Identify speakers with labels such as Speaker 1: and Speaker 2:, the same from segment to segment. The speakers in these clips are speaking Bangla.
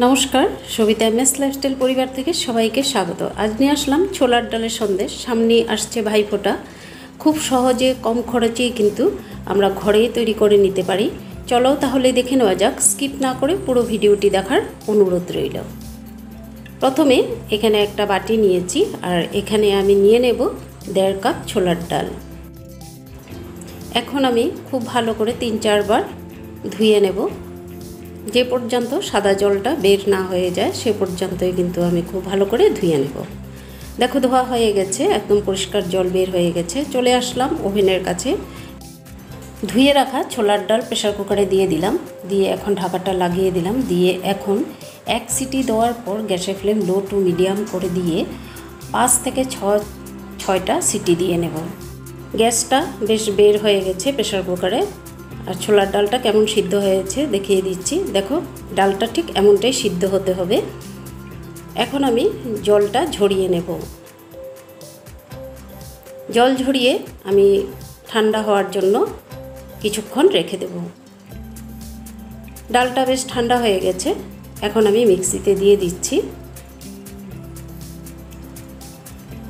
Speaker 1: नमस्कार Sabita.M.S.lifestyle परिवार থেকে সবাইকে স্বাগত। আজ নিয়ে আসলাম ছোলার ডালের সন্দেশ। সামনে আসছে ভাইফোঁটা, খুব সহজে কম খরচে কিন্তু আমরা ঘরেই তৈরি করে নিতে পারি। চলো তাহলে দেখে নেওয়া যাক, স্কিপ না করে পুরো ভিডিওটি দেখার অনুরোধ রইল। প্রথমে এখানে একটা বাটি নিয়েছি আর এখানে আমি নিয়ে নেব 1.5 কাপ ছোলার ডাল। এখন আমি খুব ভালো করে 3-4 বার ধুয়ে নেব। যে পর্যন্ত সাদা জলটা বের না হয়ে যায় সে পর্যন্তই কিন্তু আমি খুব ভালো করে ধুয়ে নেব। দেখো ধোয়া হয়ে গেছে, একদম পরিষ্কার জল বের হয়ে গেছে। চলে আসলাম ওভেনের কাছে। ধুয়ে রাখা ছোলার ডাল প্রেসার কুকারে দিয়ে দিলাম, দিয়ে এখন ঢাকাটা লাগিয়ে দিলাম। দিয়ে এখন 1 সিটি দেওয়ার পর গ্যাসের ফ্লেম লো টু মিডিয়াম করে দিয়ে 5 থেকে 6টা সিটি দিয়ে নেব। গ্যাসটা বেশ বের হয়ে গেছে প্রেসার কুকারে। আর ছোলার ডালটা কেমন সিদ্ধ হয়েছে দেখিয়ে দিচ্ছি। দেখো ডালটা ঠিক এমনটাই সিদ্ধ হতে হবে। এখন আমি জলটা ঝরিয়ে নেব। জল ঝরিয়ে আমি ঠান্ডা হওয়ার জন্য কিছুক্ষণ রেখে দেব। ডালটা বেশ ঠান্ডা হয়ে গেছে। এখন আমি মিক্সিতে দিয়ে দিচ্ছি।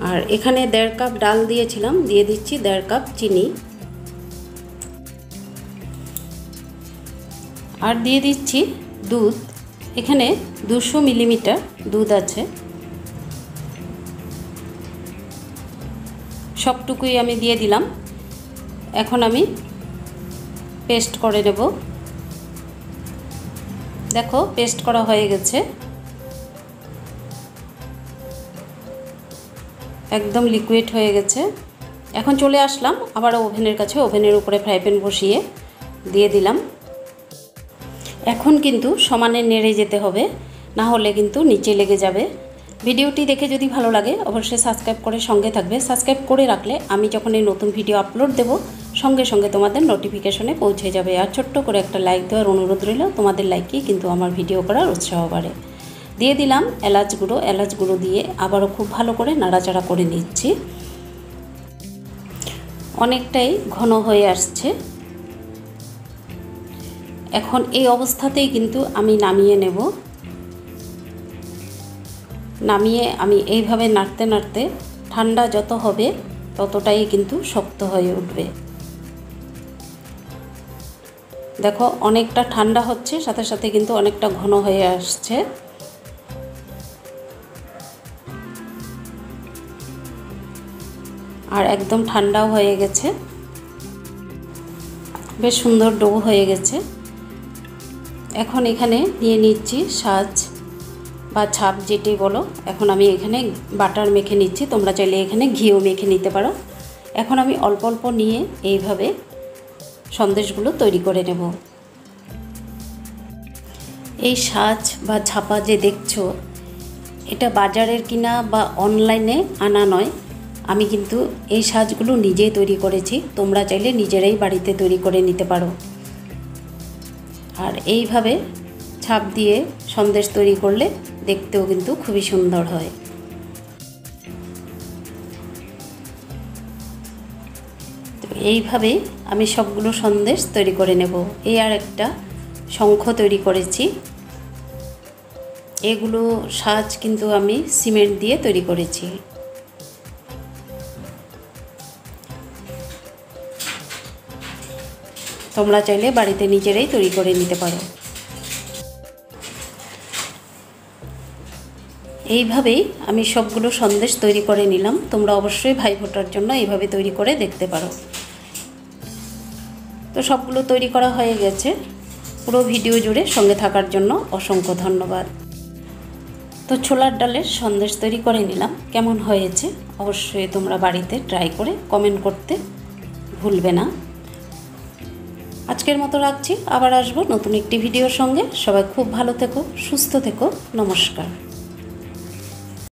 Speaker 1: আর এখানে 1.5 কাপ ডাল দিয়েছিলাম, দিয়ে দিচ্ছি 1.5 কাপ চিনি। আর দিয়ে দিচ্ছি দুধ। এখানে 200 মিলিলিটার দুধ আছে। সবটুকুই আমি দিয়ে দিলাম। এখন আমি পেস্ট করে নেব। দেখো পেস্ট করা হয়ে গেছে, একদম লিকুইড হয়ে গেছে। এখন চলে আসলাম আবার ওভেনের কাছে। ওভেনের উপরে ফ্রাই প্যান বসিয়ে দিয়ে দিলাম। এখন কিন্তু সমানে নেড়ে যেতে হবে, না হলে কিন্তু নিচে লেগে যাবে। ভিডিওটি দেখে যদি ভালো লাগে অবশ্যই সাবস্ক্রাইব করে সঙ্গে থাকবে। সাবস্ক্রাইব করে রাখলে আমি যখন এই নতুন ভিডিও আপলোড দেব সঙ্গে সঙ্গে তোমাদের নোটিফিকেশনে পৌঁছে যাবে। আর ছোট্ট করে একটা লাইক দেওয়ার অনুরোধ রইল, তোমাদের লাইকই কিন্তু আমার ভিডিও করার উৎসাহ বাড়ে। দিয়ে দিলাম এলাচ গুঁড়ো। এলাচ গুঁড়ো দিয়ে আবারও খুব ভালো করে নাড়াচাড়া করে নিচ্ছি। অনেকটাই ঘন হয়ে আসছে। এখন এই অবস্থাতেই কিন্তু আমি নামিয়ে নেব। নামিয়ে আমি এইভাবে নাড়তে নাড়তে ঠান্ডা যত হবে ততটাই কিন্তু শক্ত হয়ে উঠবে। দেখো অনেকটা ঠান্ডা হচ্ছে, সাথে সাথে কিন্তু অনেকটা ঘন হয়ে আসছে। আর একদম ঠান্ডাও হয়ে গেছে, বেশ সুন্দর ডো হয়ে গেছে। এখন এখানে নিয়ে নিচ্ছি সাজ বা ছাপ যেটি বলো। এখন আমি এখানে বাটার মেখে নিচ্ছি, তোমরা চাইলে এখানে ঘিও মেখে নিতে পারো। এখন আমি অল্প অল্প নিয়ে এইভাবে সন্দেশগুলো তৈরি করে নেব। এই সাজ বা ছাপা যে দেখছো এটা বাজারের কিনা বা অনলাইনে আনা নয়। আমি কিন্তু এই সাজগুলো নিজেই তৈরি করেছি, তোমরা চাইলে নিজেরাই বাড়িতে তৈরি করে নিতে পারো। আর এইভাবে ছাপ দিয়ে সন্দেশ তৈরি করলে দেখতেও কিন্তু খুবই সুন্দর হয়। তো এইভাবে আমি সবগুলো সন্দেশ তৈরি করে নেব। এই আর একটা শঙ্খ তৈরি করেছি। এগুলো সাজ কিন্তু আমি সিমেন্ট দিয়ে তৈরি করেছি। তোমরা চাইলে বাড়িতে নিজেরাই তৈরি করে নিতে পারো। এইভাবেই আমি সবগুলো সন্দেশ তৈরি করে নিলাম। তোমরা অবশ্যই ভাইফোঁটার জন্য এইভাবে তৈরি করে দেখতে পারো। তো সবগুলো তৈরি করা হয়ে গেছে। পুরো ভিডিও জুড়ে সঙ্গে থাকার জন্য অসংখ্য ধন্যবাদ। তো ছোলার ডালের সন্দেশ তৈরি করে নিলাম। কেমন হয়েছে অবশ্যই তোমরা বাড়িতে ট্রাই করে কমেন্ট করতে ভুলবে না। আজকের মতো রাখছি, আবার আসবো নতুন একটি ভিডিওর সঙ্গে। সবাই খুব ভালো থেকো, সুস্থ থেকো। নমস্কার।